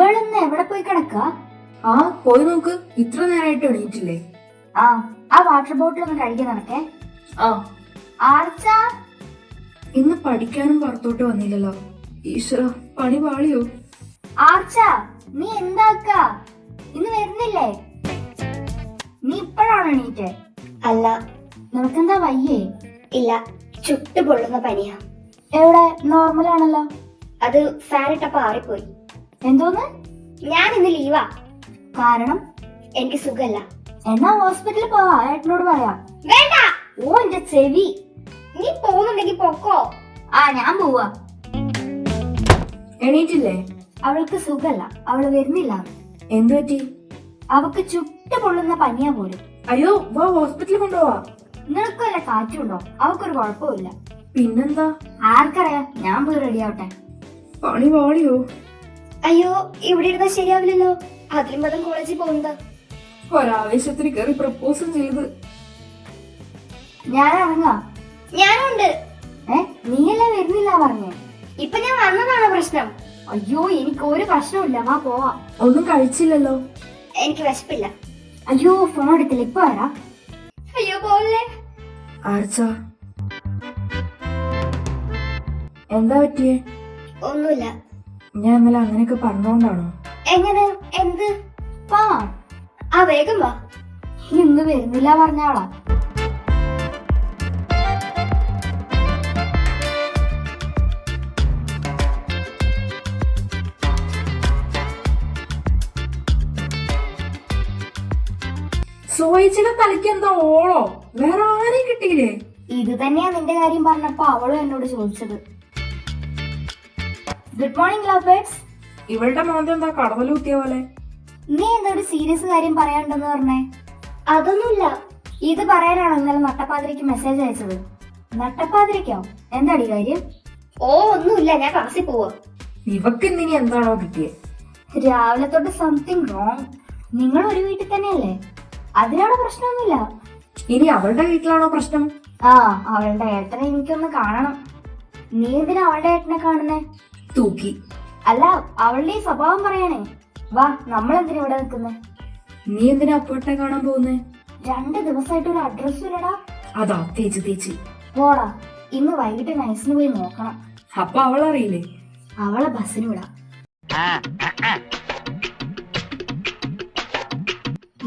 ഇവളൊന്ന് എവിടെ പോയി കിടക്ക? ആ പോയി നോക്ക്, ഇത്ര നേരമായിട്ട് എണീറ്റില്ലേ? ആ വാട്ടർ ബോട്ടിൽ ഒന്ന് കഴുകി നടക്കേ. ആ ആർച്ച, ഇന്ന് പഠിക്കാനും പുറത്തോട്ട് വന്നില്ലല്ലോ. ഈശ്വര, പണി പാളിയോ? ആർച്ച, നീ എന്താക്ക? ഇന്ന് വരുന്നില്ലേ? നീ ഇപ്പോഴാണ് എണീറ്റ്? അല്ല, നിനക്കെന്താ വയ്യേ? ഇല്ല, ചുട്ടു പൊള്ളുന്ന പനിയാ. എവിടെ? നോർമൽ ആണല്ലോ. അത് ഫാൻ ഇട്ടപ്പോ ആറിപ്പോയി. എന്തോന്ന്? ഞാൻ ഇന്ന് ലീവാ. കാരണം? എനിക്ക് സുഖല്ല. എന്നാ ഹോസ്പിറ്റലിൽ പോവാ, ഏട്ടനോട് പറയാം. വേണ്ട, ഓ എന്റെ ചെവി. നീ പോകുന്നുണ്ടെങ്കിൽ പൊക്കോ. ഞാൻ പോവാ. എണീറ്റില്ലേ? അവൾക്ക് സുഖല്ല, അവള് വരുന്നില്ല. എന്തു പറ്റി? അവക്ക് ചുട്ടു പൊള്ളുന്ന പനിയാ പോലും. അയ്യോ, വാ ഹോസ്പിറ്റലിൽ കൊണ്ടുപോവാ. നിനക്ക് വല്ല കാറ്റുണ്ടോ? അവക്കൊരു കുഴപ്പമില്ല. പിന്നെന്താ? ആർക്കറിയാം, ഞാൻ പോയി റെഡി ആവട്ടെ. പണി പാളിയോ? അയ്യോ, ഇവിടെ ഇരുന്നാ ശരിയാവില്ലല്ലോ. അതിലും മതം കോളേജിൽ പോകുന്നതാ. ഒരാവേശത്തിന് കയറി പ്രപ്പോസും ചെയ്ത്. ഞാൻ ഇറങ്ങാം. ഞാനുണ്ട്. നീയല്ലേ വരുന്നില്ല പറഞ്ഞേ? ഇപ്പൊ ഞാൻ വന്നതാണോ പ്രശ്നം? അയ്യോ, എനിക്ക് ഒരു പ്രശ്നമില്ല, വാ പോവാം. ഒന്നും കഴിച്ചില്ലല്ലോ. എനിക്ക് വിശപ്പില്ല. അയ്യോ, ഫോൺ എടുത്തില്ല, ഇപ്പൊ വരാം. അയ്യോ പോലെ. ആർച്ച, എന്താ പറ്റിയേ? ഒന്നുമില്ല. ഞാൻ ഇന്നലെ അങ്ങനെയൊക്കെ പറഞ്ഞോണ്ടാണോ? എങ്ങനെ? എന്ത്? വാ. വേഗം വാ. ഇന്ന് വരുന്നില്ല പറഞ്ഞാളാ. സോയിച്ചിന്റെ തലയ്ക്ക് എന്താ ഓളോ? വേറെ ആരെയും കിട്ടിയില്ലേ? ഇത് തന്നെയാ നിന്റെ കാര്യം പറഞ്ഞപ്പോ അവളും എന്നോട് ചോദിച്ചത്. Good morning love birds. ഇവളുടെ മോന്ത എന്താ കടവല് കുത്തിയ പോലെ? നീ എന്താ ഒരു സീരിയസ് കാര്യം പറയാണ്ടെന്ന് പറഞ്ഞേ? അതൊന്നുമില്ല. ഇത് പറയാനാണോ ഇന്നലെ നട്ടപ്പാതിരക്ക് മെസ്സേജ് അയച്ചത്? നട്ടപ്പാതിരക്കോ? എന്താടി കാര്യം? ഒന്നുമില്ല, ഞാൻ ക്ലാസ്സിൽ പോവാ. ഇവക്ക് ഇന്നിനി എന്താണോ കിട്ടിയേ? രാവിലെ തൊട്ട് സംതിങ് റോങ്. നിങ്ങൾ ഒരു വീട്ടിൽ തന്നെയല്ലേ? അതിനവിടെ പ്രശ്നമൊന്നുമില്ല. ഇനി അവളുടെ വീട്ടിലാണോ പ്രശ്നം? അവളുടെ ഏട്ടനെ എനിക്കൊന്ന് കാണണം. നീ എന്തിനാ അവളുടെ ഏട്ടനെ കാണുന്നേ? തൂക്കി. അല്ല, അവളുടെ ഈ സ്വഭാവം പറയാനേ. വാ, നമ്മളെന്തിനാ ഇവിടെ നിൽക്കുന്നേ? നീ എന്തിനാ അപ്പോട്ടെ കാണാൻ പോകുന്നേ? 2 ദിവസമായിട്ട് ഒരു അഡ്രസ്സും ഇല്ലടാ. അതാ തേച്ച്. പോടാ, ഇന്ന് വൈകിട്ട് നൈസിന് പോയി നോക്കണം. അപ്പൊ അവളറിയില്ലേ? അവളെ ബസ്സിന് വിടാം.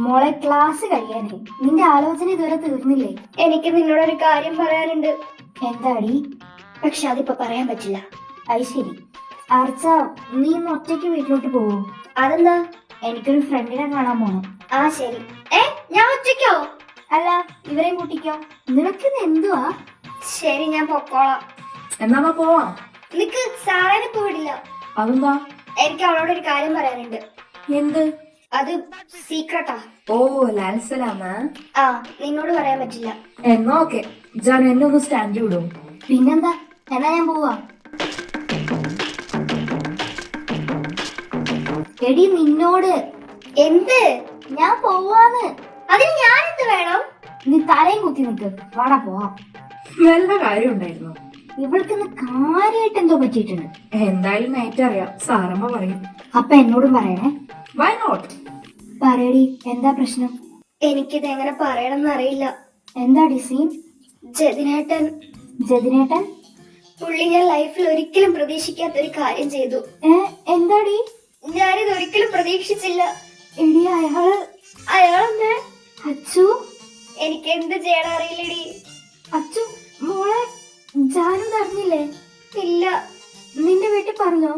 മോളെ, ക്ലാസ് കഴിയാനേ. നിന്റെ ആലോചന ഇതുവരെ തീർന്നില്ലേ? എനിക്ക് നിന്നോടൊരു കാര്യം പറയാനുണ്ട്. എന്താടി? പക്ഷെ അതിപ്പോ പറയാൻ പറ്റില്ല. അത് ശരി. ആർച്ച, നീ ഇന്ന് ഒറ്റയ്ക്ക് വീട്ടിലോട്ട് പോവോ? അതെന്താ? എനിക്കൊരു ഫ്രണ്ടിനെ കാണാൻ പോണം. ശരി. ഞാൻ ഒറ്റയ്ക്കോ? അല്ല, ഇവരെയും കൂട്ടിക്കോ. നിനക്കിന്ന് എന്തുവാ? ശരി, ഞാൻ പൊക്കോളാം. എന്നാ പോവാം. നിക്ക്, സാറേനെ പോയിടില്ല. അതെന്താ? എനിക്ക് അവളോടൊരു കാര്യം പറയാനുണ്ട്. എന്ത്? അത് സീക്രട്ടാ. ഓ, ലാൽസലാമ. നിന്നോട് പറയാൻ പറ്റില്ല. എന്നാ ഓക്കെ. ജാൻ എന്നെ ഒന്ന് സ്റ്റാൻഡ് വിടും. പിന്നെന്താ? എന്നാ ഞാൻ പോവാ. എടി, നിന്നോട്. എന്ത്? ഞാൻ പോവാന്ന്. അതിന് ഞാൻ എന്ത് വേണം? നീ തലയും കുത്തി നിക്ക്. വാടാ പോവാം. നല്ല കാര്യം ഉണ്ടായിരുന്നു. ഇവൾക്കിന്ന് കാര്യമായിട്ട് എന്തോ പറ്റിയിട്ടുണ്ട്. എന്തായാലും നൈറ്റ് അറിയാം, സാറമ്മ പറയും. അപ്പൊ എന്നോടും പറയണേ. Why not? പറയടി, എന്താ പ്രശ്നം? എനിക്കിത് എങ്ങനെ പറയണമെന്ന് അറിയില്ല. എന്താ ഡിസീൻ? ജതിനേട്ടൻ. ജതിനേട്ടൻ? പുള്ളി ഞാൻ ലൈഫിൽ ഒരിക്കലും പ്രതീക്ഷിക്കാത്തൊരു കാര്യം ചെയ്തു. എന്താടി? ഞാനിത് ഒരിക്കലും പ്രതീക്ഷിച്ചില്ല. എടി, അയാളെന്താ? അച്ചു. എനിക്ക് എന്ത് ചെയ്യണം അറിയില്ലടി. അച്ചു മോളെ, ജാനും അറിഞ്ഞില്ലേ? ഇല്ല. നിന്റെ വീട്ടിൽ പറഞ്ഞോ?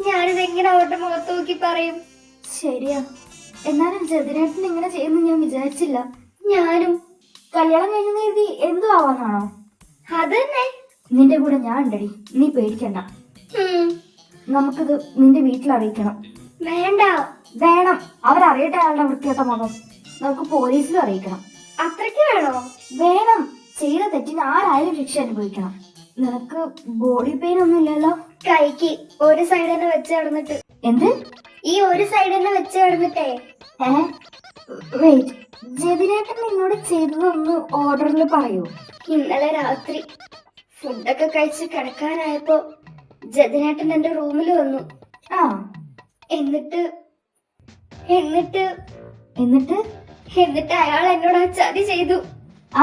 ഞാനിത് എങ്ങനെ അവരുടെ മുഖത്ത് നോക്കി പറയും? ശരിയാ. എന്നാലും ജതിനേട്ടൻ ഇങ്ങനെ ചെയ്യുന്നു ഞാൻ വിചാരിച്ചില്ല. ഞാനും. കല്യാണം കഴിഞ്ഞെന്ന് കരുതി എന്തു ആവാനാണോ? അതന്നെ. നിന്റെ കൂടെ ഞാൻ ഉണ്ടടി, നീ പേടിക്കണ്ട. നമുക്കിത് നിന്റെ വീട്ടിൽ അറിയിക്കണം. വേണ്ട. വേണം. അവരറിയട്ടെ അയാളുടെ വൃത്തികെട്ട മുഖം. നമുക്ക് പോലീസിലും അറിയിക്കണം. അത്രയ്ക്ക് വേണോ? വേണം. ചെയ്ത തെറ്റിന് ആരായാലും ശിക്ഷ അനുഭവിക്കണം. നിനക്ക് ബോഡി പെയിൻ ഒന്നും ഇല്ലല്ലോ? കൈക്ക് ഒരു സൈഡ് തന്നെ വെച്ച് കിടന്നിട്ട്. എന്ത്? ഈ ഒരു സൈഡ് തന്നെ വെച്ച് കിടന്നിട്ടേ. വെയിറ്റ്, ജതിനേട്ടൻ നിന്നോട് ചെയ്തതൊന്ന് ഓർഡറിൽ പറയൂ. ഇന്നലെ രാത്രി ഫുഡൊക്കെ കഴിച്ച് കിടക്കാനായപ്പോ ജതിനേട്ടൻ എന്റെ റൂമിൽ വന്നു. എന്നിട്ട് എന്നിട്ട് എന്നിട്ട് എന്നിട്ട് അയാൾ എന്നോട് ആ ചതി ചെയ്തു.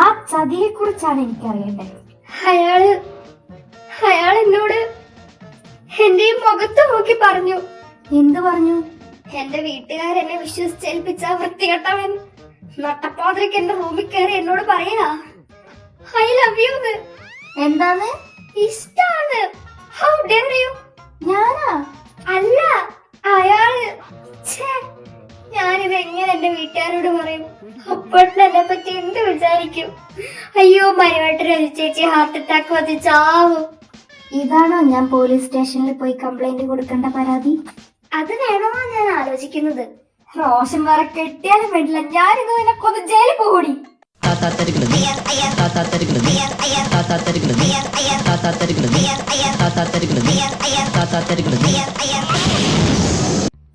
ആ ചതിയെ കുറിച്ചാണ് എനിക്കറിയണ്ടേ. അയാൾ എന്നോട് എന്റെ ഈ മുഖത്ത് നോക്കി പറഞ്ഞു. എന്ത് പറഞ്ഞു? എന്റെ വീട്ടുകാരെന്നെ വിശ്വസിച്ചേൽപ്പിച്ച വൃത്തികെട്ടവൻ നട്ടപ്പാതിരക്ക് എന്റെ റൂമിൽ കയറി എന്നോട് പറയാ ഐ ലവ് യു. എന്താന്ന്? ഇഷ്ടാണ്. How dare you? ഞാനാ? അല്ല, അയാള്. ഞാനിത് എങ്ങനെ എന്റെ വീട്ടുകാരോട് പറയും? അപ്പോഴത്തെ എന്നെ പറ്റി എന്ത് വിചാരിക്കും? അയ്യോ, മരുവായിട്ട് രജി ചേച്ചി ഹാർട്ട് അറ്റാക്ക് വന്ന് ചാവും. ഇതാണോ ഞാൻ പോലീസ് സ്റ്റേഷനിൽ പോയി കംപ്ലൈന്റ് കൊടുക്കേണ്ട പരാതി? അത് വേണമെന്നാ ഞാൻ ആലോചിക്കുന്നത്. റോഷൻ വരെ കെട്ടിയാലും വേണ്ടില്ല, ഞാനിത് നിന്നെ കൊന്ന് ജയിലിൽ പോകൂടി.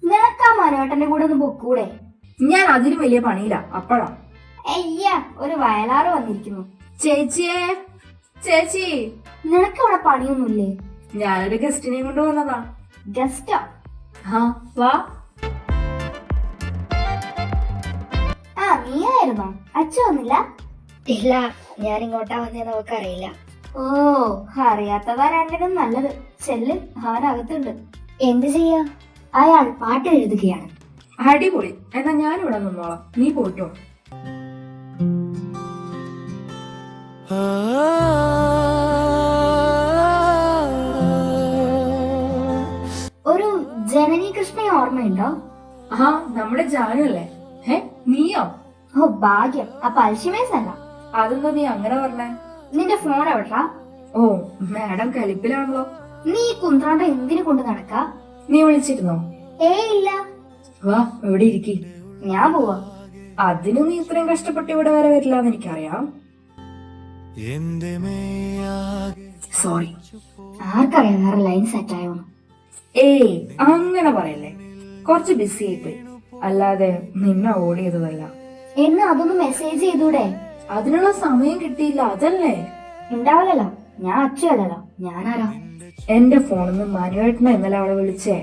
നിനക്കാ മനോട്ടന്റെ കൂടെ ഒന്ന് പൊക്കൂടെ? ഞാൻ അതിലും വലിയ പണിയില്ല. അപ്പഴാ അയ്യ, ഒരു വയലാറ് വന്നിരിക്കുന്നു. ചേച്ചിയെ, ചേച്ചി, നിനക്ക് അവിടെ പണിയൊന്നുമില്ലേ? ഞാനൊരു ഗസ്റ്റിനെ കൊണ്ട് വന്നതാ. ഗസ്റ്റോ? ആ, വാ. ആ, നീയായിരുന്നോ? അച്ഛൻ വന്നില്ല? ഇല്ല, ഞാൻ ഇങ്ങോട്ടാ വന്നേന്ന് അവക്കറിയില്ല. ഓ, അറിയാത്തതാ രണ്ടിനും നല്ലത്. ചെല്ല്, അവനകത്തുണ്ട്. എന്ത് ചെയ്യാ? അയാൾ പാട്ട് എഴുതുകയാണ്. അടിപൊളി. എന്നാ ഞാനിവിടെ നിന്നോളാം, നീ പോയിട്ടോ. ഒരു ജനനി കൃഷ്ണയെ ഓർമ്മയുണ്ടോ? ആ, നമ്മുടെ ജാനുല്ലേ? നീയോ? ഓ ഭാഗ്യം, അപ്പൊ അൽഷിമേഴ്സ് അല്ല. അതെന്താ നീ അങ്ങനെ പറഞ്ഞേ? നിന്റെ ഫോൺ എവിടാ? ഓ, മാഡം കലിപ്പിലാണല്ലോ. നീ ഈ കുന്ത്രാണ്ട എന്തിനു കൊണ്ട് നടക്ക? നീ വിളിച്ചിരുന്നോ? ഇല്ല. വാ, എവിടെ ഇരിക്കി. ഞാൻ പോവാ. അതിന് നീ ഇത്രയും കഷ്ടപ്പെട്ട് ഇവിടെ വരെ വരില്ലാന്ന് എനിക്കറിയാം. സോറി. ആർക്കറിയാം വേറെ ലൈൻ സെറ്റ് ആയോ? ഏയ്, അങ്ങനെ പറയല്ലേ. കുറച്ച് ബിസി ആയിപ്പോയി, അല്ലാതെ നിന്നെ ഓടിയതല്ല. എന്നെ അതൊന്ന് മെസ്സേജ് ചെയ്തൂടെ? അതിനുള്ള സമയം കിട്ടിയില്ല, അതല്ലേ. ഉണ്ടാവില്ലല്ലോ, ഞാൻ അച്ഛനല്ലോ. ഞാനാരാ? എന്റെ ഫോണിൽ നിന്ന് മനുവേട്ടനെ ഇന്നലെ അവളെ വിളിച്ചേ.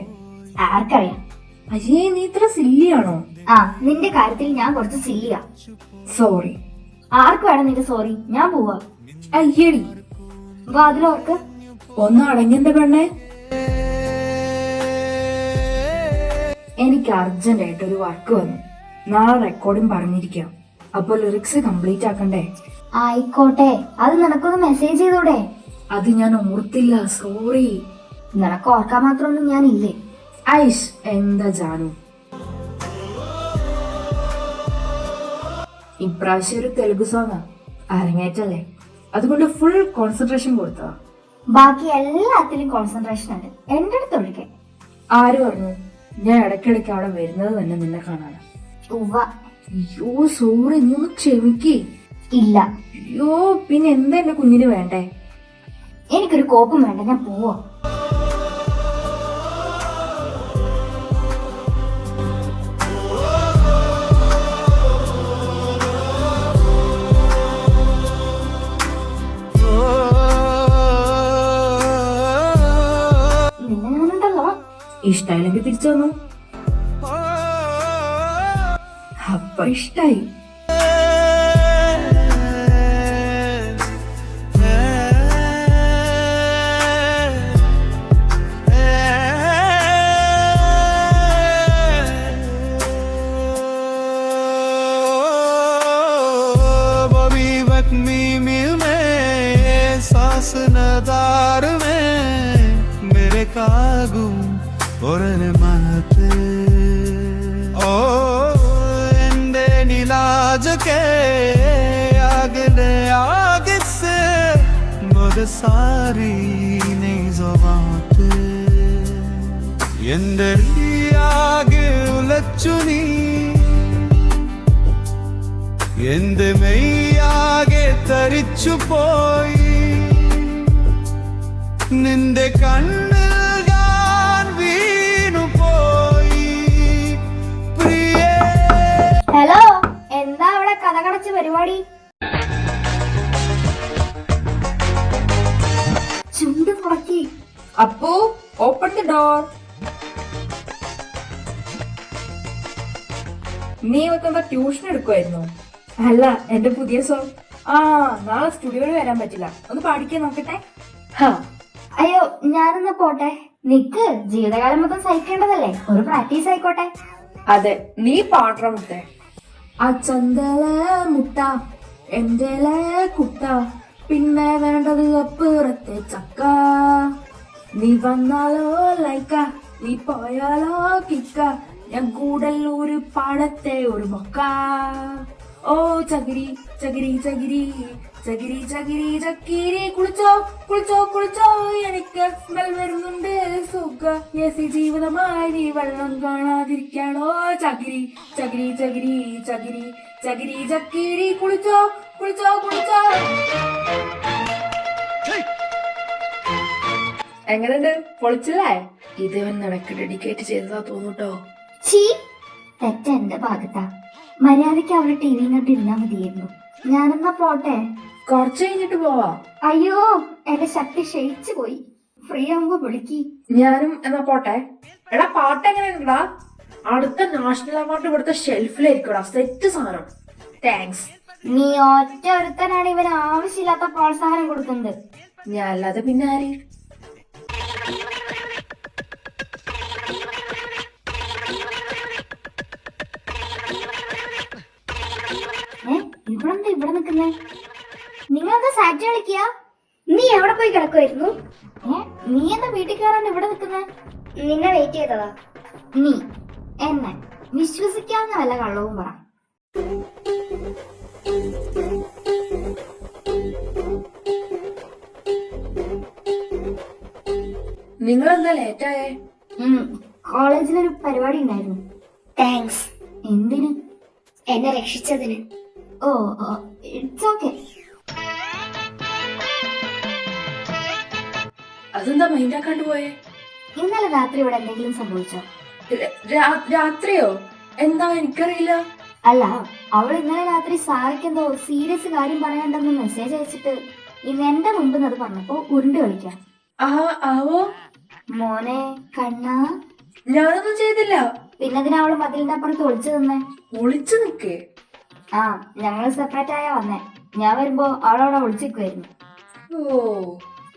ആർക്കറിയാം? അയ്യേ, നീ ഇത്ര സില്ലിയാണോ? ആ, നിന്റെ കാര്യത്തിൽ ഞാൻ കുറച്ച് സില്ലിയാ. സോറി. ആർക്ക് വേണം നിന്റെ സോറി? ഞാൻ പോവാ. അയ്യടി, വാതിലോർക്ക്. ഒന്ന് അടങ്ങിന്റെ പെണ്ണെ. എനിക്ക് അർജന്റ് ആയിട്ട് ഒരു വർക്ക് വന്നു. നാളെ റെക്കോർഡിംഗ് പറഞ്ഞിരിക്കാം. അപ്പൊ ലിറിക്സ് കംപ്ലീറ്റ് ആക്കണ്ടേ? ആയിക്കോട്ടെ, അത് നിനക്കൊന്ന് മെസ്സേജ് ചെയ്തൂടെ? അത് ഞാൻ ഓർത്തില്ല, സോറി. നിനക്ക് ഓർക്കാൻ മാത്രമൊന്നും ഞാൻ ഇല്ലേ? ഐഷ്, എന്താ ജാനു, ഇപ്രാവശ്യം ഒരു തെലുഗു സോങ്ങാ, അരങ്ങേറ്റല്ലേ, അതുകൊണ്ട് ഫുൾ കോൺസെൻട്രേഷൻ കൊടുത്തതാ. ബാക്കി എല്ലാത്തിലും കോൺസെൻട്രേഷൻ ഉണ്ട്, എന്റെ അടുത്ത് ഒഴികെ. ആര് പറഞ്ഞു? ഞാൻ ഇടയ്ക്കിടയ്ക്ക് അവിടെ വരുന്നത് തന്നെ നിന്നെ കാണാനാ. ഉവ്വ. അയ്യോ സോറി, നീ ഒന്ന് ക്ഷമിക്കേ. ഇല്ല. അയ്യോ, പിന്നെ എന്താ എന്റെ കുഞ്ഞിന് വേണ്ടേ? എനിക്കൊരു കോപ്പും വേണ്ട, ഞാൻ പോവാ. നിന്നെ ഞാനുണ്ടല്ലോ. ഇഷ്ടായില്ലെങ്കിൽ തിരിച്ചു വന്നു. അപ്പൊ ഇഷ്ടായി. നദാർ മേ മേരെ കാഗു ഒരനെ മാതേ ഓ എന്റെ നിലാജകേ ആഗലെ ആഗസേ മുദ സാരി നെയ്സവാതേ എന്റെ ആഗെ ഉലച്ചു നീ എന്റെ മെയ്യാകെ തരിച്ചു പോയി നിന്റെ കണ്ണിൽ ഞാൻ വീണു പോയി പ്രിയേ. ഹലോ, എന്താ അവിടെ കഥ കടച്ച പരിപാടി? ചുണ്ട് പുറക്കി. അപ്പോ ഓപ്പൺ ദ ഡോർ. നീ ഇവക്കെന്താ ട്യൂഷൻ എടുക്കുമായിരുന്നു? അല്ല, എന്റെ പുതിയ സോങ്. ആ, നാളെ സ്റ്റുഡിയോയിൽ വരാൻ പറ്റില്ല, ഒന്ന് പാടിക്കാൻ നോക്കട്ടെ. ഹാ, അയ്യോ ഞാനൊന്ന് പോട്ടെ. നിക്ക്, ജീവിതകാലം മൊത്തം സഹിക്കേണ്ടതല്ലേ, ഒരു പ്രാക്ടീസ് ആയിക്കോട്ടെ. അതെ, നീ പാടണം മുത്തേ. അച്ചന്തല മുട്ട എന്റെ കുട്ട, പിന്നെ വേണ്ടത് അപ്പുറത്തെ ചക്ക. നീ വന്നാലോ ലൈക്ക, നീ പോയാലോ കിക്ക, ഞാൻ കൂടല്ലൂര് പാടത്തെ ഒരു മൊക്ക. ഓ ചകിരി ചകിരി ചകിരി ചകിരി ചകിരി ചക്കിരി, കുളിച്ചോ കുളിച്ചോ കുളിച്ചോ, എനിക്ക് സ്മെൽ വരുന്നുണ്ട് സുഖ എസി ജീവിതമായി, നീ വെള്ളം കാണാതിരിക്കാണോ. ചകിരി ചകിരി ചകിരി ചകിരി ചകിരി ചക്കിരി, കുളിച്ചോ കുളിച്ചോ കുളിച്ചോ. എങ്ങനെയുണ്ട്? പൊളിച്ചില്ലേ? ഇതവൻ നിനക്ക് ഡെഡിക്കേറ്റ് ചെയ്തതാ തോന്നൂട്ടോ. ചീ, തെറ്റ എന്റെ ഭാഗത്താ. മര്യാദയ്ക്ക് അവള് ടി വി കണ്ടിരുന്നാ മതിയായിരുന്നു. ഞാനെന്നാ പോട്ടെ. കുറച്ച് കഴിഞ്ഞിട്ട് പോവാ. അയ്യോ, എന്റെ ശക്തി ക്ഷയിച്ചു പോയി. ഫ്രീ ആവുമ്പോ വിളിക്കി. ഞാനും എന്നാ പോട്ടെ. എടാ, പാട്ട് എങ്ങനെയുണ്ടാ? അടുത്ത നാഷണൽ അവാർഡ് ഇവിടുത്തെ ഷെൽഫിലായിരിക്കടാ, സെറ്റ് സാധനം. താങ്ക്സ്. നീ ഒറ്റ ഒരുത്തനാണ് ഇവന് ആവശ്യമില്ലാത്ത പ്രോത്സാഹനം കൊടുക്കുന്നത്. ഞാൻ അല്ലാതെ പിന്നെ ആര്? ഇവിടെന്താ ഇവിടെ നിക്കുന്നേ? നിങ്ങളെന്താ സാറ്റ് കളിക്കുക? നീ എവിടെ പോയി കിടക്കുമായിരുന്നു? നീ എന്താ വീട്ടിൽ കയറാണ്ട് ഇവിടെ നിക്കുന്നേ? നിന്നെ വെയിറ്റ് ചെയ്തതാ. നീ എന്നെ വിശ്വസിക്കാവുന്ന വല്ല കള്ളവും പറ. നിങ്ങളെന്താ ലേറ്റായേ? കോളേജിലൊരു പരിപാടി ഉണ്ടായിരുന്നു. താങ്ക്സ്. എന്തിന്? എന്നെ രക്ഷിച്ചതിന്. ഓ, ഇറ്റ്സ് ഓക്കെ. അതെന്താ മൈൻഡാക്കാണ്ട് പോയേ? ഇന്നലെ രാത്രി ഇവിടെ എന്തെങ്കിലും സംഭവിച്ചോ? രാത്രിയോ? എന്താ, എനിക്കറിയില്ല. അല്ല, അവൾ ഇന്നലെ രാത്രി സാറയ്ക്ക് എന്തോ സീരിയസ് കാര്യം പറയാണ്ടെന്ന് മെസ്സേജ് അയച്ചിട്ട് ഇന്ന് എന്റെ മുമ്പിൽ അത് പറഞ്ഞപ്പോ ഉരുണ്ട് കളിക്കാം. ആവോ മോനെ കണ്ണാ, ഞാനൊന്നും ചെയ്തില്ല. പിന്നതിനാ അവള് മതിലിന്റെ അപ്പുറത്ത് ഒളിച്ചു നിന്നേ. ഒളിച്ചു നിക്കേ? ആ, ഞങ്ങള് സെപ്പറേറ്റ് ആയാ വന്നേ. ഞാൻ വരുമ്പോ അവളവിടെ ഒളിച്ചിരിക്കുവായിരുന്നു. ഓ,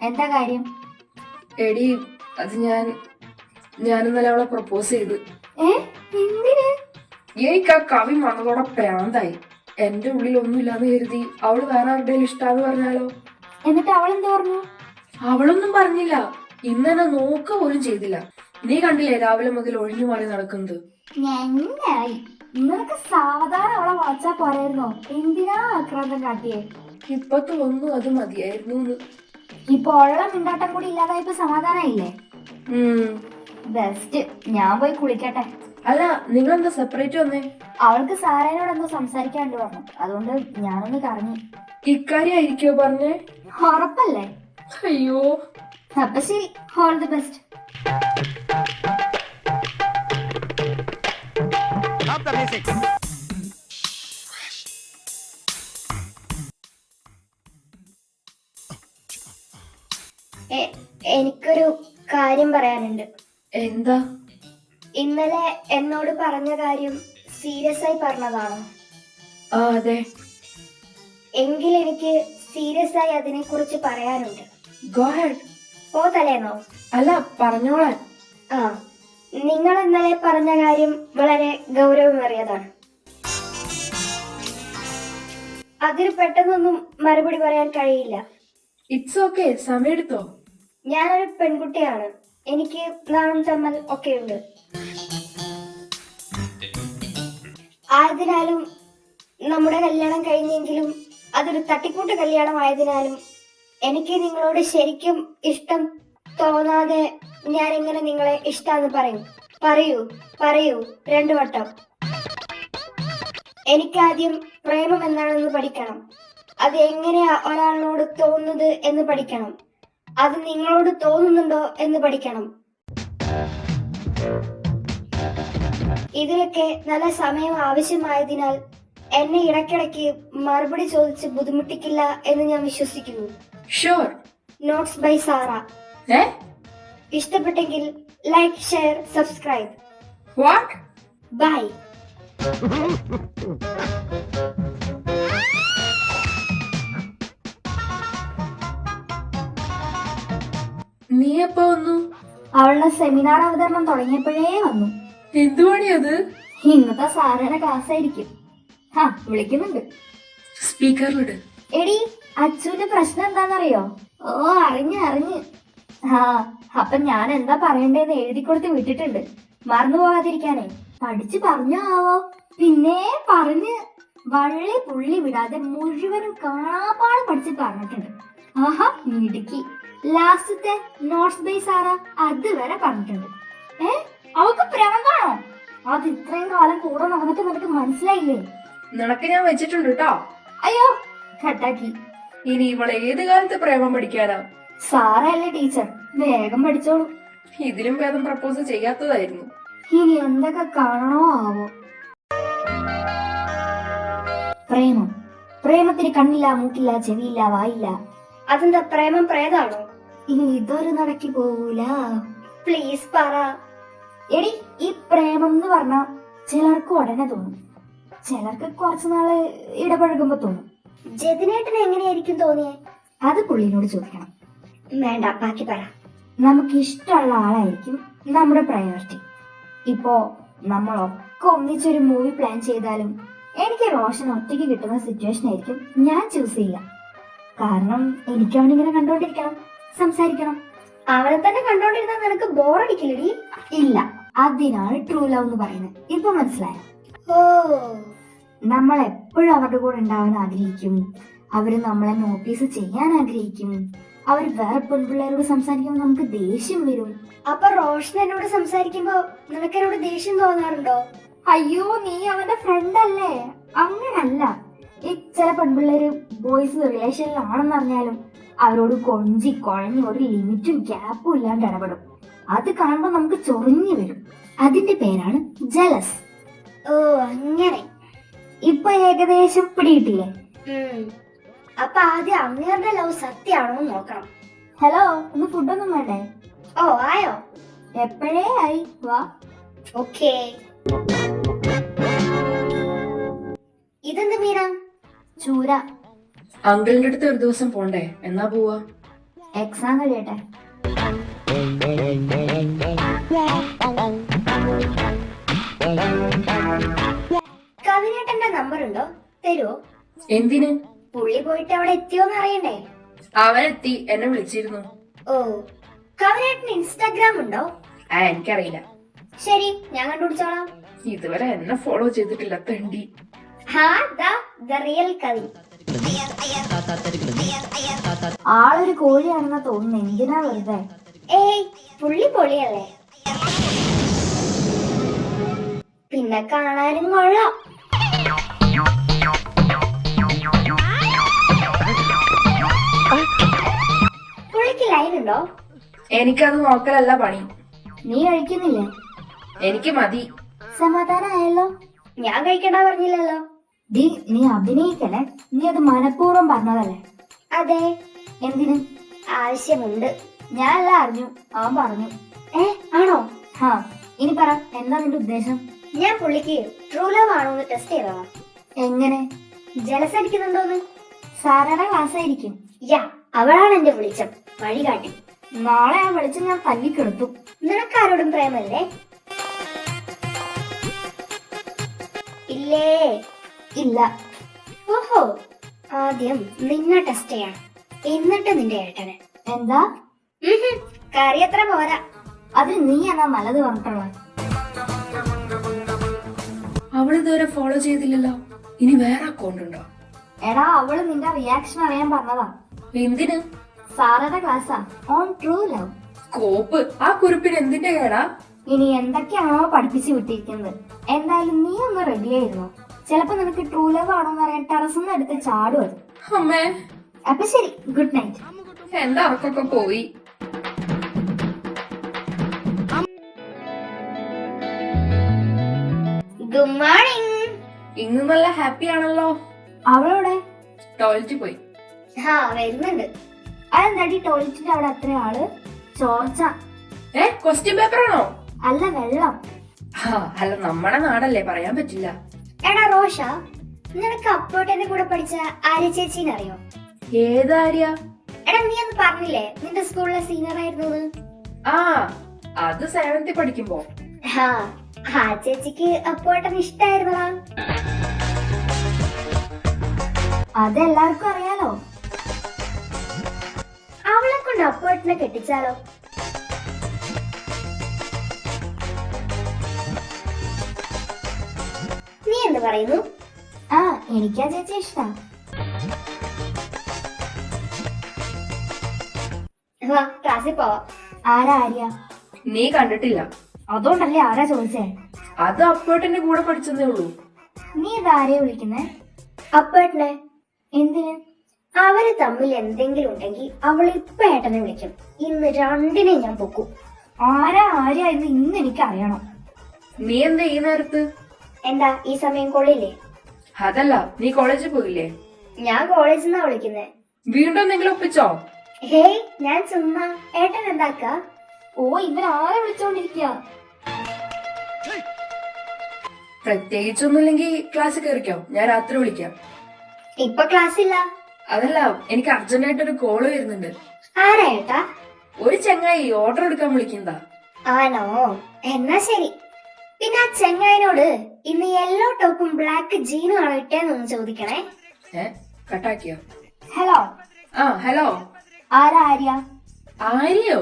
എന്താ കാര്യം? എടി, അത് ഞാൻ ഇന്നലെ അവളെ പ്രപ്പോസ് ചെയ്ത്. എന്തിന്? എനിക്ക് ആ കവി വന്നതോടെ പ്രാന്തായി. എന്റെ ഉള്ളിൽ ഒന്നുമില്ലാന്ന് കരുതി അവള് വേറെ ആരുടെയും ഇഷ്ടാന്ന് പറഞ്ഞാലോ? എന്നിട്ട് അവൾ എന്താ പറഞ്ഞു? അവളൊന്നും പറഞ്ഞില്ല. ഇന്നെന്നെ നോക്ക പോലും ചെയ്തില്ല. നീ കണ്ടില്ലേ രാവിലെ മുതൽ ഒഴിഞ്ഞു മാറി നടക്കുന്നത്? ഞങ്ങായി, നിനക്ക് സാവധാനം അവളെ വാച്ചാ പോരായിരുന്നോ? എന്തിനാ ആക്രാന്തം കാട്ടിയേ? ഇപ്പൊ തോന്നുന്നു അത് മതിയായിരുന്നു. ഇപ്പൊ ഉള്ള മിണ്ടാട്ടം കൂടി ഇല്ലാതായപ്പോ സമാധാനായില്ലേ? ബെസ്റ്റ്. ഞാൻ പോയി കുളിക്കട്ടെ. അല്ല, നിങ്ങളെന്താ സെപ്പറേറ്റ് വന്നേ? അവൾക്ക് സാറേനോട് എന്തോ സംസാരിക്കാണ്ട് പറഞ്ഞു, അതുകൊണ്ട് ഞാനൊന്ന് കറങ്ങി. ഇക്കാര്യായിരിക്കോ പറഞ്ഞേ? ഉറപ്പല്ലേ? അയ്യോ, അപ്പൊ ശരി, ഓൾ ദി ബെസ്റ്റ്. എനിക്കൊരു കാര്യം പറയാനുണ്ട്. എന്താ? ഇന്നലെ എന്നോട് പറഞ്ഞ കാര്യം സീരിയസ് ആയി പറഞ്ഞതാണോ? അതെ. എങ്കിൽ എനിക്ക് സീരിയസ് ആയി അതിനെ കുറിച്ച് പറയാനുണ്ട്. Go ahead. ഓ തലേന്നോ? അല്ല, പറഞ്ഞോളാൻ. ആ, നിങ്ങൾ ഇന്നലെ പറഞ്ഞ കാര്യം വളരെ ഗൗരവമേറിയതാണ്. അതിന് പെട്ടെന്നൊന്നും മറുപടി പറയാൻ കഴിയില്ല. ഇറ്റ്സ് ഓക്കെ, സമയെടുത്തോ. ഞാനൊരു പെൺകുട്ടിയാണ്. എനിക്ക് നാണം ചമ്മൽ ഒക്കെയുണ്ട്. ആയതിനാലും നമ്മുടെ കല്യാണം കഴിഞ്ഞെങ്കിലും അതൊരു തട്ടിക്കൂട്ട് കല്യാണമായതിനാലും എനിക്ക് നിങ്ങളോട് ശരിക്കും ഇഷ്ടം തോന്നാതെ ഞാൻ എങ്ങനെ നിങ്ങളെ ഇഷ്ടാന്ന് പറയും? പറയൂ 2 വട്ടം. എനിക്കാദ്യം പ്രേമം എന്താണെന്ന് പഠിക്കണം. അത് എങ്ങനെയാ ഒരാളിനോട് തോന്നുന്നത് എന്ന് പഠിക്കണം. അത് നിങ്ങളോട് തോന്നുന്നുണ്ടോ എന്ന് പഠിക്കണം. ഇതിനൊക്കെ നല്ല സമയം ആവശ്യമായതിനാൽ എന്നെ ഇടയ്ക്കിടയ്ക്ക് മറുപടി ചോദിച്ച് ബുദ്ധിമുട്ടിക്കില്ല എന്ന് ഞാൻ വിശ്വസിക്കുന്നു. ഷുവർ. Notes by Sara. ഇഷ്ടപ്പെട്ടെങ്കിൽ like, share, subscribe. What? Bye. നീ എപ്പോ വന്നു? അവളുടെ സെമിനാർ അവതരണം തുടങ്ങിയപ്പോഴേ വന്നു. എന്തുവാണി അത്? ഇന്നത്തെ സാറിന്റെ ക്ലാസ് ആയിരിക്കും. വിളിക്കുന്നുണ്ട്. സ്പീക്കറിലിട്. എടി, അച്ചുവിന്റെ പ്രശ്നം എന്താന്നറിയോ? ഓ, അറിഞ്ഞ്. അപ്പൊ ഞാൻ എന്താ പറയണ്ടേന്ന് എഴുതി കൊടുത്ത് വിട്ടിട്ടുണ്ട്, മറന്നു പോകാതിരിക്കാനേ. പഠിച്ചു പറഞ്ഞോ ആവോ? പിന്നെ പറഞ്ഞ് വള്ളി പുള്ളി വിടാതെ മുഴുവനും കാണാപ്പാട് പഠിച്ച് പറഞ്ഞിട്ടുണ്ട്. മിടുക്കി. ലാസ്റ്റത്തെ നോട്ട്സ് ബേസ് ആറാ അതുവരെ പറഞ്ഞിട്ടുണ്ട്. അവക്ക് പ്രേമമാണോ? അത് ഇത്രയും കാലം കൂടെ നടന്നിട്ട് നിനക്ക് മനസ്സിലായില്ലേ? നിനക്ക് ഞാൻ വെച്ചിട്ടുണ്ട് കേട്ടോ. അയ്യോ, കട്ടാക്കി. ഇനി ഇവളെ ഏത് കാലത്ത് പ്രേമം പഠിക്കാനാ? സാറല്ലേ ടീച്ചർ, വേഗം പഠിച്ചോളൂ. ഇതിലും ഭേദം പ്രപ്പോസ് ചെയ്യാത്തതായിരുന്നു. ഇനി എന്തൊക്കെ കാണണോ ആവോ. പ്രേമത്തിന് കണ്ണില്ല, മൂക്കില്ല, ചെവിയില്ല, വായില്ല. അതെന്താ, പ്രേമം പ്രേതാണോ? ഇനി ഇതൊരു നടക്കി പോവൂല. പ്ലീസ് പറ. എടി, ഈ പ്രേമം എന്ന് പറഞ്ഞാ ചിലർക്ക് ഉടനെ തോന്നും, ചിലർക്ക് കുറച്ചുനാള് ഇടപഴകുമ്പോ തോന്നും. ജതിനേട്ടന് എങ്ങനെയായിരിക്കും തോന്നിയേ? അത് പുള്ളിനോട് ചോദിക്കണം. വേണ്ട, ബാക്കി പറ. നമുക്ക് ഇഷ്ടമുള്ള ആളായിരിക്കും നമ്മുടെ പ്രയോറിറ്റി. ഇപ്പോ നമ്മളൊക്കെ ഒന്നിച്ചൊരു മൂവി പ്ലാൻ ചെയ്താലും എനിക്ക് റോഷൻ ഒറ്റയ്ക്ക് കിട്ടുന്ന സിറ്റുവേഷൻ ആയിരിക്കും ഞാൻ ചൂസ് ചെയ്യുക. കാരണം എനിക്ക് അവനിങ്ങനെ കണ്ടോണ്ടിരിക്കണം, സംസാരിക്കണം. അവനെ തന്നെ കണ്ടോണ്ടിരുന്നാൽ നിനക്ക് ബോറടിക്കില്ലടി? ഇല്ല, അതിനാണ് ട്രൂ ലവ് എന്ന് പറയുന്നത്. ഇപ്പൊ മനസ്സിലായോ? ഓ, നമ്മൾ എപ്പോഴും അവരുടെ കൂടെ ഉണ്ടാവാൻ ആഗ്രഹിക്കും, അവര് നമ്മളെ നോട്ടീസ് ചെയ്യാൻ ആഗ്രഹിക്കും, അവർ വേറെ പെൺപിള്ളേരോട് സംസാരിക്കുമ്പോൾ നമുക്ക് ദേഷ്യം വരും. അപ്പൊ റോഷൻ എന്നോട് സംസാരിക്കുമ്പോ നിനക്ക് എന്നോട് ദേഷ്യം തോന്നാറുണ്ടോ? അയ്യോ, നീ അവന്റെ ഫ്രണ്ട് അല്ലേ? അങ്ങനല്ല. ഈ ചില പെൺപിള്ളേര് ബോയ്സ് റിലേഷനിലാണെന്ന് അറിഞ്ഞാലും അവരോട് കൊഞ്ചി കുഴഞ്ഞ് ഒരു ലിമിറ്റും ഗ്യാപ്പും ഇല്ലാണ്ട് ഇടപെടും. അത് കാണുമ്പോൾ നമുക്ക് ചൊറിഞ്ഞു വരും. അതിന്റെ പേരാണ് ജലസ്. ഓ, അങ്ങനെ. ഇപ്പൊ ഏകദേശം പിടിയിട്ടില്ലേ? അപ്പൊ ആദ്യം അങ്ങേരുടെ ലവ് സത്യമാണോ നോക്കണം. ഹലോ, ഒന്ന് ഫുഡൊന്നും വേണ്ടേ? ഓ, ആയോ? എപ്പോഴേ ആയി. വാ. ഓക്കേ. ഇതെന്ത് മീന? ചൂര. അങ്കിളിന്റെ അടുത്ത് ഒരു ദിവസം പോണ്ടേ? എന്നാ പോവാ? എക്സാം കഴിയട്ടെ. കവിനേട്ടന്റെ നമ്പർ ഉണ്ടോ? തരുവോ? എന്തിന്? പുള്ളി പോയിട്ട് അവിടെ എത്തിയോന്ന് അറിയണ്ടേ? അവനെത്തി, എന്നെ വിളിച്ചിരുന്നു. ഓ, കവിനേട്ടന് ഇൻസ്റ്റാഗ്രാം ഉണ്ടോ? എനിക്കറിയില്ല. ശരി, ഞാൻ കണ്ടുപിടിച്ചോളാം. ഇതുവരെ എന്നെ ഫോളോ ചെയ്തിട്ടില്ല തെണ്ടി. റിയൽ കവി. ആളൊരു കോഴിയാണെന്ന് തോന്നുന്നു. എന്തിനാ വെറുതെ? ഏയ്, പുള്ളി പൊളിയല്ലേ? പിന്നെ കാണാനും കൊള്ളാം. പുള്ളിക്ക് ലൈൻ ഉണ്ടോ? എനിക്കത് നോക്കലല്ല പണി. നീ കഴിക്കുന്നില്ലേ? എനിക്ക് മതി. സമാധാനായല്ലോ. ഞാൻ കഴിക്കണ്ട പറഞ്ഞില്ലല്ലോ. നീ അഭിനയിക്കല്ലേ? നീ അത് മനഃപൂർവ്വം പറഞ്ഞതല്ലേ? അതെ. എന്തിന്? ആവശ്യമുണ്ട്. ഞാൻ എല്ലാം അറിഞ്ഞു, അവൻ പറഞ്ഞു. ആണോ? ഇനി പറ, എന്താ നിന്റെ ഉദ്ദേശം? ഞാൻ പുള്ളിക്ക് ട്രൂ ലവ് ആണോന്ന് ടെസ്റ്റ് ചെയ്തതാ. എങ്ങനെ? ജലസ് അടിക്കുന്നുണ്ടോന്ന്. സാറയുടെ ക്ലാസ് ആയിരിക്കും. അവളാണ് എന്റെ വിളിച്ചം, വഴികാട്ടി. നാളെ ആ വിളിച്ച് ഞാൻ തല്ലിക്കെടുത്തു. നിനക്കാരോടും പ്രേമല്ലേ? ഇല്ലേ? ഇല്ല. ഓഹോ, ആദ്യം നിന്നെ ടെസ്റ്റ് ചെയ്യണം, എന്നിട്ട് നിന്റെ ഏട്ടന്. എന്താ? കറി അത്ര പോരാ. അതിന് നീ എന്നാ നല്ലത് പറഞ്ഞിട്ടുള്ളത്? അവളിതുവരെ ഫോളോ ചെയ്തില്ലല്ലോ. ഇനി വേറെ അക്കൗണ്ട് ഉണ്ടോ? എടാ, അവള് നിന്റെ റിയാക്ഷൻ അറിയാൻ പറഞ്ഞതാ. എന്തിന്? സാറയുടെ ക്ലാസ്സാ, ഓൺ ട്രൂ ലവ്. കോപ്പ്, ആ കുറിപ്പിന് എന്തിന്റെ കേടാ? ഇനി എന്തൊക്കെയാണോ പഠിപ്പിച്ചു വിട്ടിരിക്കുന്നത്. എന്തായാലും നീ ഒന്ന് റെഡി ആയിരുന്നു. ചിലപ്പോ നിനക്ക് ട്രൂ ലവ് ആണോന്ന് അറിയാൻ ടെറസിന്ന് എടുത്ത് ചാടും അത്. അമ്മേ, അപ്പൊ ശരി, ഗുഡ് നൈറ്റ്. എന്റെ അവർക്കൊക്കെ പോയി. Good morning. ഇന്ന് നല്ല ഹാപ്പി ആണല്ലോ. അവളോടെ ടോയ്ലറ്റിൽ പോയി. വരുന്നുണ്ട്. അതെന്താടി ടോയ്ലറ്റിന്റെ അവിടെ അത്ര ആള്? ചോർച്ച. ക്വസ്റ്റ്യൻ പേപ്പർ ആണോ? അല്ല, വെള്ളം. അല്ല, നമ്മുടെ നാടല്ലേ, പറയാൻ പറ്റില്ല. എടാ റോഷ, നിനക്ക് അപ്പോട്ടെന്റെ കൂടെ പഠിച്ച ആര്യ ചേച്ചീനെ അറിയോ? ഏതാര്യ? എടാ നീ അന്ന് പറഞ്ഞില്ലേ നിന്റെ സ്കൂളിലെ സീനിയർ ആയിരുന്നു? ആ, അത് 7th പഠിക്കുമ്പോ. ആ ചേച്ചിക്ക് അപ്പോട്ടൻ ഇഷ്ടായിരുന്നടാ. അതെല്ലാവർക്കും അറിയാലോ. അവളെ കൊണ്ട് അപ്പോട്ടനെ കെട്ടിച്ചാലോ? നീ എന്ത് പറയുന്നു? ആ, എനിക്കാ ചേച്ചി ഇഷ്ടാ. വാ ക്ലാസ്സിൽ പോവാം. ആരാ ആര്യ? നീ കണ്ടിട്ടില്ല. അതുകൊണ്ടല്ലേ ആരാ ചോദിച്ചേ? അത് അപ്പോട്ടെന്റെ കൂടെ പഠിച്ചതേ ഉള്ളൂ. നീ ഇതാരെയാ വിളിക്കുന്നേ? അപ്പോട്ടനെ എന്തിന്? അവര് തമ്മിൽ എന്തെങ്കിലും ഉണ്ടെങ്കിൽ അവൾ ഇപ്പൊ ഏട്ടനെ വിളിക്കും. ഇന്ന് രണ്ടിനെ ഞാൻ പൊക്കും. ആരാ ആര്യ എന്ന് ഇന്ന് എനിക്ക് അറിയണം. നീ എന്താ ഈ നേരത്ത്? എന്താ ഈ സമയം കൊള്ളില്ലേ? അതല്ല, നീ കോളേജിൽ പോയില്ലേ? ഞാൻ കോളേജിൽ നിന്നാ വിളിക്കുന്നേ. വീണ്ടും നിങ്ങൾ ഒപ്പിച്ചോ? ഹേയ്, ഞാൻ ചുമ്മാ. ഏട്ടൻ എന്താക്ക? ഓ, ഇവരാരെ വിളിച്ചോണ്ടിരിക്കുക? പ്രത്യേകിച്ചൊന്നുമില്ലെങ്കിൽ ക്ലാസ് കയറിക്കോ, ഞാൻ രാത്രി വിളിക്കാം. ഇപ്പൊ ക്ലാസ് ഇല്ല. അതല്ല, എനിക്ക് അർജന്റായിട്ടൊരു കോള് വരുന്നുണ്ട്. ആരാ ഏട്ടാ? ഒരു ചങ്ങായി ഓർഡർ എടുക്കാൻ വിളിക്കുന്നതാ. ആണോ? എന്നാ ശരി. പിന്നെ ആ ചെങ്ങായിനോട് ഇന്ന് യെല്ലോ ടോപ്പും ബ്ലാക്ക് ജീനും ആണോ ഇട്ടേന്നൊന്ന് ചോദിക്കണേ. കട്ടാക്കിയോ? ഹലോ. ആ ഹലോ. ആരാ ആര്യ? ആര്യോ?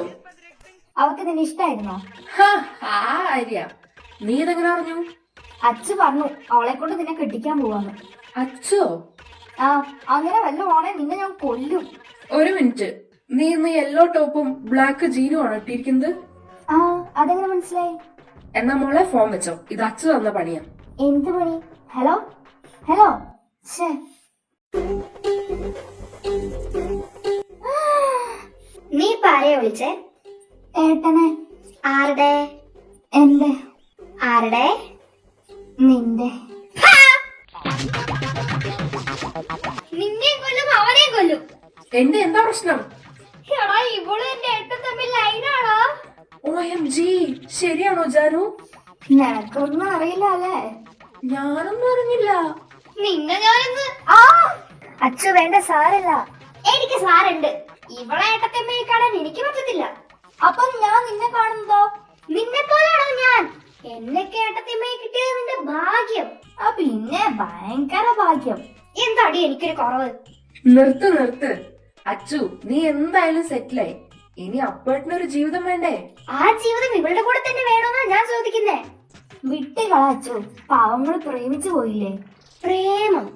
അവർക്ക് നിന്നെ ഇഷ്ടായിരുന്നോ? ആര്യ, നീ ഇതെങ്ങനെ അറിഞ്ഞു? അച്ചു പറഞ്ഞു അവളെ കൊണ്ട് നിന്നെ കെട്ടിക്കാൻ പോവാന്ന്. അച്ചോ? ആ, അങ്ങനെ വല്ല ഓണെ നിന്നെ ഞാൻ കൊല്ലും. ഒരു മിനിറ്റ്, നീ ഇന്ന് യെല്ലോ ടോപ്പും ബ്ലാക്ക് ജീനും ആണ് ഇട്ടിരിക്കുന്നത്? ആ, അതെങ്ങനെ മനസ്സിലായി? എന്നാ മോളെ ഫോൺ വെച്ചോ, ഇത് അച്ചു തന്ന പണിയാ. എന്ത് പണി? Hello hello. ശേ, നീ ഇപ്പൊ ആരെയാ വിളിച്ചേ? ഏട്ടനെ. ആരുടെ? എന്റെ. ആരുടെ? നിന്റെ. നിന്നെയും കൊല്ലും അവനെയും കൊല്ലും. എന്റെ എന്താ പ്രശ്നം? എടാ, ഇവളും എന്റെ ഏട്ടൻ തമ്മിൽ ലൈനാണോ? OMG, ശരിയാണോ ജാനു? നിനക്കൊന്നും അറിയില്ല അല്ലേ? ഞാനൊന്നും അറിഞ്ഞില്ല. നിന്നെ ഞാനിന്ന് അച്ചു വേണ്ട, സാരല്ല. എനിക്ക് സാറുണ്ട്. ഇവളെ ഏട്ടത്തമ്മയെ കാണാൻ എനിക്ക് പറ്റത്തില്ല. അപ്പൊ ഞാൻ നിന്നെ കാണുന്നതോ? നിന്നെ പോലാണോ ഞാൻ? എന്നെ ഏട്ടത്തമ്മയെ കിട്ടിയത് നിന്റെ ഭാഗ്യം. ആ, പിന്നെ ഭയങ്കര ഭാഗ്യം. എന്താടി എനിക്കൊരു കുറവ്? നിർത്ത്. അച്ചു, നീ എന്തായാലും സെറ്റിലായി. ഇനി അപ്പേട്ടനൊരു ജീവിതം വേണ്ടേ? ആ ജീവിതം ഇവളുടെ കൂടെ തന്നെ വേണമെന്നാ ഞാൻ ചോദിക്കുന്നേ. വിട്ടുകള അച്ചു, പാവങ്ങള് പ്രേമിച്ചു പോയില്ലേ? പ്രേമം?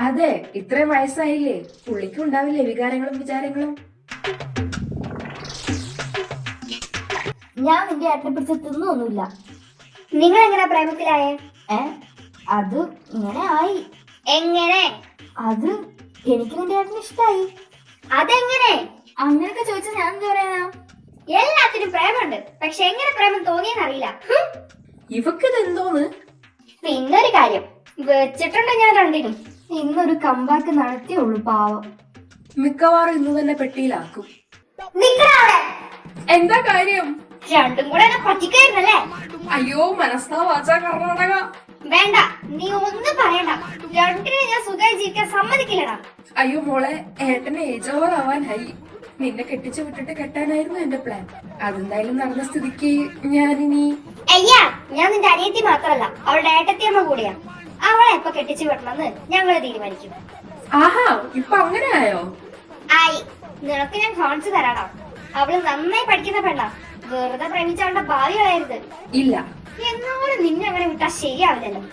അതെ, ഇത്രയും വയസ്സായില്ലേ, പുള്ളിക്കും ഉണ്ടാവില്ലേ വികാരങ്ങളും വിചാരങ്ങളും? ഞാൻ നിന്റെ ഏട്ടനെ പിടിച്ച് തിന്നൊന്നുമില്ല. നിങ്ങൾ എങ്ങനെ പ്രേമത്തിലായേ? അത് ഇങ്ങനെ ആയി. എങ്ങനെ? അത് എനിക്ക് നിന്റെ ഏട്ടന് ഇഷ്ടായി. അതെങ്ങനെ? അങ്ങനെയൊക്കെ ചോദിച്ചാൽ ഞാൻ എന്താ പറയാനാ? എല്ലാത്തിനും പ്രേമുണ്ട്, പക്ഷെ എങ്ങനെ പ്രേമം തോന്നിയെന്നറിയില്ല. ഇവക്കിത് എന്തോന്ന്? പിന്നൊരു കാര്യം വെച്ചിട്ടുണ്ട് ഞാൻ രണ്ടിനും. ഇന്നൊരു കമ്പാക്ക് നടത്തിയുള്ളൂ പാവം. മിക്കവാറും ഇന്ന് തന്നെ പെട്ടിയിലാക്കും. നിങ്ങളവിടെ എന്താ കാര്യം? രണ്ടും കൂടെ എന്നെ പറ്റിക്കായിരുന്നല്ലേ? അയ്യോ, മനസ്സാ വാചാ കർണാടക. വേണ്ട, നീ ഒന്നും പറയണ്ട. രണ്ടിനെ ഞാൻ സുഖമായി ജീവിക്കാൻ സമ്മതിക്കില്ലടാ. അയ്യോ മോളെ, ഏട്ടന് ഏജ് ഓവർ ആവാനായി. നിന്നെ കെട്ടിച്ചു വിട്ടിട്ട് കെട്ടാനായിരുന്നു എന്റെ പ്ലാൻ. അതെന്തായാലും നടന്ന സ്ഥിതിക്ക് ഞാനിനി... അയ്യാ, ഞാൻ നിന്റെ അനിയത്തി മാത്രമല്ല, അവളുടെ ഏട്ടത്തിയമ്മ കൂടിയാ. അവളെ എപ്പോ കെട്ടിച്ചു വിടണമെന്ന് ഞങ്ങള് തീരുമാനിക്കും. ആഹാ, ഇപ്പൊ അങ്ങനെ ആയോ? ആയി. നിനക്ക് ഞാൻ കാണിച്ചു തരാടാ. അവള് നന്നായി പഠിക്കുന്ന പെണ്ണാ. വെറുതെ പ്രേമിച്ച അവളുടെ ഭാവി കളയരുത്. ഇല്ല. എന്നാലും നിന്നെ അങ്ങനെ വിട്ടാ ശരിയാവില്ലല്ലോ.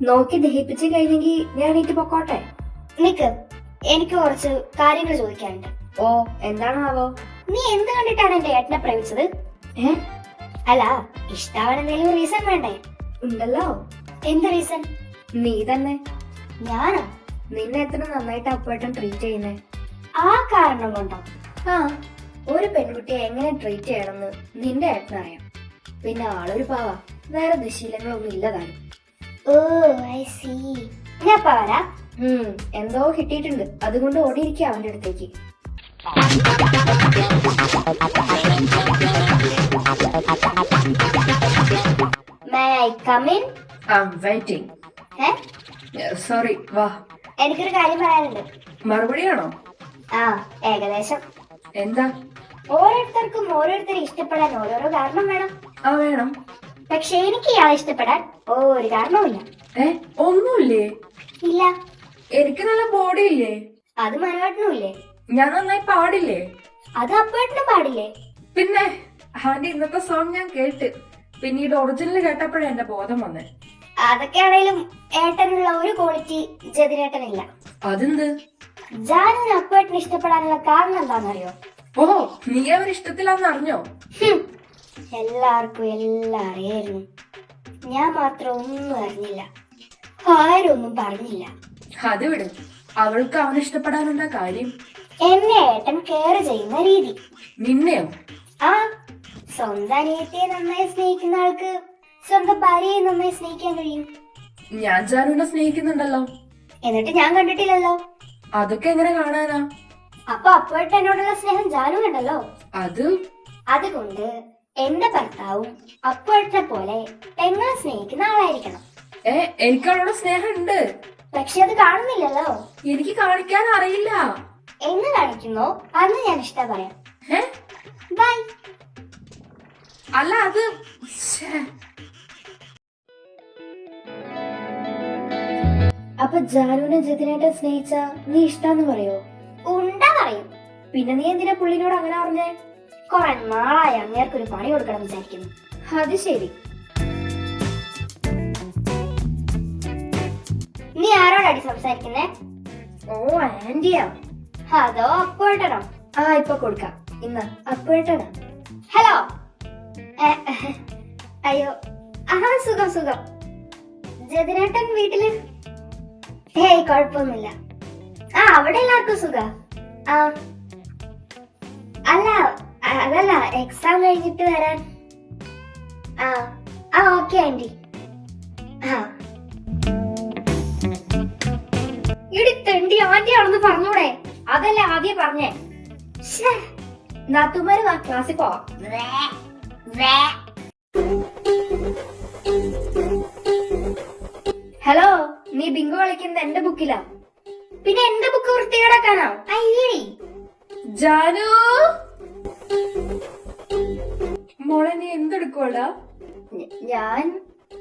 നോക്കി ദഹിപ്പിച്ച് കഴിഞ്ഞെങ്കിൽ ഞാൻ എണീറ്റ് പൊക്കോട്ടെ. നിക്ക്, എനിക്ക് കുറച്ച് കാര്യങ്ങൾ ചോദിക്കാനുണ്ട്. ഓ, എന്താണാവോ? നീ എന്ത് കണ്ടിട്ടാണ് എന്റെ ഏട്ടനെ പ്രേമിച്ചത്? അല്ല, ഇഷ്ടാവാൻ എന്തെങ്കിലും റീസൺ വേണ്ടേ? ഉണ്ടല്ലോ. എന്ത് റീസൺ? നീ തന്നെ. ഞാനോ? നിന്നെ എത്ര നന്നായിട്ട് അപ്പേട്ടൻ ട്രീറ്റ് ചെയ്യുന്നേ. ആ കാരണം കൊണ്ടോ? ആ, ഒരു പെൺകുട്ടിയെ എങ്ങനെ ട്രീറ്റ് ചെയ്യണമെന്ന് നിന്റെ ഏട്ടനറിയാം. പിന്നെ ആളൊരു പാവാ, വേറെ ദുശീലങ്ങളൊന്നും ഇല്ലതാനും. ഓ, ഐ സീ. ഞാൻ പറയാ. എന്തോ കിട്ടിയിട്ടുണ്ട്, അതുകൊണ്ട് ഓടിയിരിക്കുക അവന്റെ അടുത്തേക്ക്. May I come in? Waiting. ഏ? സോറി, വാ. എനിക്കൊരു കാര്യം പറയാനുണ്ട്. മറുപടിയാണോ? ആ, ഏകദേശം. എന്താ? ഓരോരുത്തർക്കും ഓരോരുത്തരെ ഇഷ്ടപ്പെടാൻ ഓരോരോ കാരണം വേണം. വേണം. പക്ഷെ എനിക്ക് ഇയാളെ ഇഷ്ടപ്പെടാൻ ഒരു കാരണവുമില്ല. ഒന്നുമില്ലേ? ഇല്ല. എനിക്ക് നല്ല ബോഡി ഇല്ലേ? അത് മനോഹരനുമില്ലേ? ഞാൻ നന്നായി പാടില്ലേ? അത് അപ്പേട്ടനും പാടില്ലേ? പിന്നെ അവന്റെ ഇന്നത്തെ സോങ് ഞാൻ കേട്ട് പിന്നീട് ഒറിജിനൽ കേട്ടപ്പോഴേ എന്റെ ബോധം വന്നേ. അതൊക്കെയാണേലും ഏട്ടനുള്ള ഒരു ക്വാളിറ്റി ജതിനേട്ടനില്ല. അതെന്ത്? ജാനുവിന് അപ്പേട്ടന് ഇഷ്ടപ്പെടാനുള്ള കാരണം എന്താണെന്നറിയോ? നീ അവരിഷ്ടത്തിലാന്ന് അറിഞ്ഞോ? എല്ലാവർക്കും എല്ലാം അറിയായിരുന്നു. ഞാൻ മാത്രം ഒന്നും അറിഞ്ഞില്ല. ആരും ഒന്നും പറഞ്ഞില്ല. അത് വിടും. അവൾക്ക് അവനിഷ്ടപ്പെടാനുള്ള കാര്യം എന്നെ ഏട്ടൻ കെയർ ചെയ്യുന്ന രീതി. നിന്നെയോ? ആ, സ്വന്തം അനിയത്തിയെ നന്നായി സ്നേഹിക്കുന്ന ആൾക്ക് സ്വന്തം ഭാര്യയെ നന്നായി സ്നേഹിക്കാൻ കഴിയും. ഞാൻ ജാനുവിനെ സ്നേഹിക്കുന്നുണ്ടല്ലോ. എന്നിട്ട് ഞാൻ കണ്ടിട്ടില്ലല്ലോ. അതൊക്കെ എങ്ങനെ കാണാനാ? അപ്പൊ അപ്പേട്ടൻ എന്നോടുള്ള സ്നേഹം ജാനു കണ്ടല്ലോ. അതുകൊണ്ട് എന്റെ ഭർത്താവും അപ്പേട്ടനെ പോലെ പെങ്ങളെ സ്നേഹിക്കുന്ന ആളായിരിക്കണം. എനിക്ക് അവളോട് സ്നേഹം ഉണ്ട്. പക്ഷെ അത് കാണുന്നില്ലല്ലോ. എനിക്ക് കാണിക്കാൻ അറിയില്ല. എന്ന് കാണിക്കുന്നോ അന്ന് ഞാൻ ഇഷ്ടം പറയാം. ബൈ. അല്ല, അത് അപ്പൊ ജാനുവിനെ ജതിനായിട്ട് സ്നേഹിച്ച നീ ഇഷ്ടാന്ന് പറയോ? ഉണ്ടാ പറയും. പിന്നെ നീ എന്തിനാ പുള്ളിനോട് അങ്ങനെ പറഞ്ഞേ? കൊറേ നാളായി അങ്ങേർക്കൊരു പണി കൊടുക്കണം വിചാരിക്കുന്നു. അത് ശരി. നീ ആരോടടി സംസാരിക്കുന്നേ? ആന്റിയാ? അതോ അപ്പേട്ടനോ? ഇപ്പൊ കൊടുക്കാം. ഇന്ന് അപ്പേട്ടനാ. ഹലോ. അയ്യോ, സുഖം സുഖം. ജതിനേട്ടൻ വീട്ടില്? കുഴപ്പമൊന്നുമില്ല. അവിടെ എല്ലാവർക്കും സുഖ? അതല്ല, എക്സാം കഴിഞ്ഞിട്ട് വരാൻ. Okay aunty. ഇടി തെണ്ടി, ആന്റിയാണെന്ന് പറഞ്ഞൂടെ? അതല്ലേ ആദ്യം പറഞ്ഞേ. നാത്തുമാര് വാ, ക്ലാസ്സിൽ പോവാം. ഹലോ, നീ ബിങ്കോ കളിക്കുന്നത് എന്റെ ബുക്കിലാ. പിന്നെ എന്റെ ബുക്ക് വൃത്തികേടാക്കാനോ? അയ്യടി ജാനു മോളെ, നീ എന്തെടുക്കോടാ?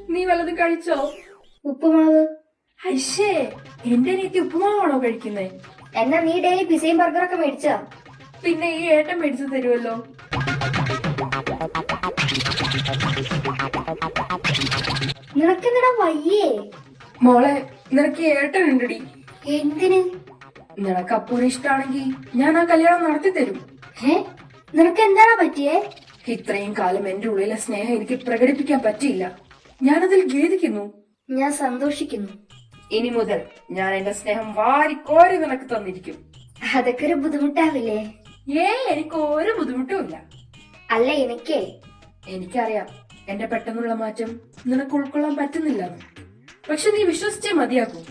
നീ വല്ലതും കഴിച്ചോ? ഉപ്പുമാവ്. അയ്യേ, എന്റെ അനിയത്തി ഉപ്പുമാവാണോ കഴിക്കുന്നേ? എന്നാ നീ ഡെയിലി പിസയും ബർഗറൊക്കെ മേടിച്ചോ? പിന്നെ ഈ ഏട്ടൻ മേടിച്ചു തരുമല്ലോ. നിനക്കെന്താ വയ്യേ? മോളെ, നിനക്ക് ഏട്ടൻ ഉണ്ടടി. എന്തിന്? നിനക്ക് അപ്പൂനെ ഇഷ്ടാണെങ്കി ഞാൻ ആ കല്യാണം നടത്തി തരും. നിനക്ക് എന്താണ് പറ്റിയേ? ഇത്രയും കാലം എന്റെ ഉള്ളിലെ സ്നേഹം എനിക്ക് പ്രകടിപ്പിക്കാൻ പറ്റിയില്ല. ഞാനതിൽ ഖേദിക്കുന്നു. ഞാൻ സന്തോഷിക്കുന്നു. ഇനി മുതൽ ഞാൻ എന്റെ സ്നേഹം വാരിക്കോരി നിനക്ക് തന്നിരിക്കും. അതൊക്കെ ഒരു ബുദ്ധിമുട്ടാവില്ലേ? എനിക്ക് ഒരു ബുദ്ധിമുട്ടുമില്ല. അല്ല, എനിക്കറിയാം എന്റെ പെട്ടെന്നുള്ള മാറ്റം നിനക്ക് ഉൾക്കൊള്ളാൻ പറ്റുന്നില്ലെന്ന്. പക്ഷെ നീ വിശ്വസിച്ചേ മതിയാക്കൂ.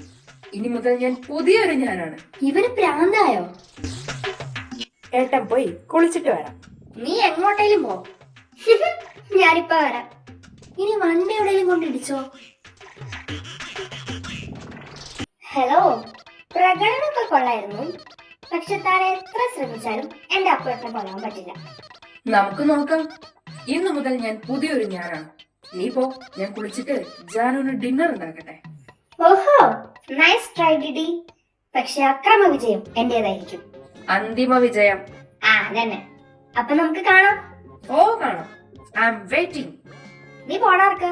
ഇനി മുതൽ ഞാൻ പുതിയൊരു ഞാനാണ്. ഇവന് പ്രാന്തായോ? ഏട്ടൻ പോയി കുളിച്ചിട്ട് വരാം. നീ എങ്ങോട്ടേലും പോ. ഞാനിപ്പോ വരാം. ഇനി വണ്ടി എവിടെയും കൊണ്ടിടിച്ചോ? ഹലോ, പ്രകടനമൊക്കെ കൊള്ളായിരുന്നു. പക്ഷെ താൻ എത്ര ശ്രമിച്ചാലും എന്റെ അപ്പേട്ടനെ കൊല്ലാൻ പറ്റില്ല. നമുക്ക് നോക്കാം. ഇന്നു മുതൽ ഞാൻ പുതിയൊരു ഞാനാണ്. നീ പോ, ഞാൻ കുളിച്ചിട്ട് ജാനുവിന് ഡിന്നർ ഉണ്ടാക്കട്ടെ. ഓഹോ, നൈസ് ട്രൈ ഡിഡി. പക്ഷെ അക്രമ വിജയം എന്റേതായിരിക്കും. അന്തിമ വിജയം. അതന്നെ. അപ്പൊ നമുക്ക് കാണാം. കാണാം. I am waiting. നീ പോടാർക്ക.